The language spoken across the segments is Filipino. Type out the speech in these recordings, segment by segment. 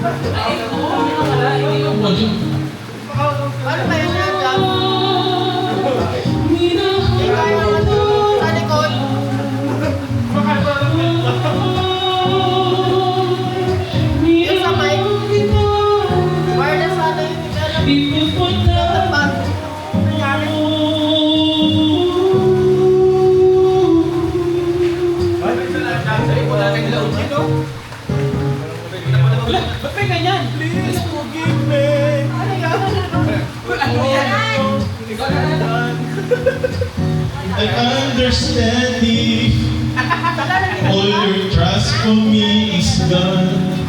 Ano ba yun yan, Jam? Sa likod. Yung sa mic. Wireless ano yung tapat. Ba't may ganyan? Please forgive me. Ano yan? I understand if all your trust for me is gone.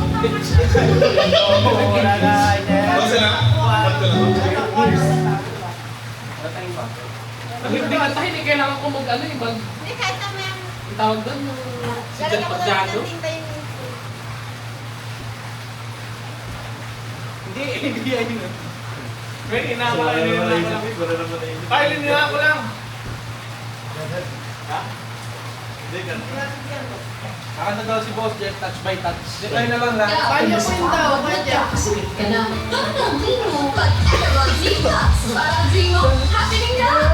Hindi ka tayo, kailangan ko mag-ano yung bag. Hindi, kahit na may Ang tawag doon, yung si John galing ako lang Pagyado. ng tinta yung Hindi yan yun. May inakala nyo lang. Pilin nyo ako lang. Ha? Hindi, ganun. Nakanta daw si Boss Jeff, touch by touch. Hindi kayo na lang lahat. Paano yung daw, kanya? Ka na. Tanongin mo, pag-ewan, dito. Parang dream mo, happening na.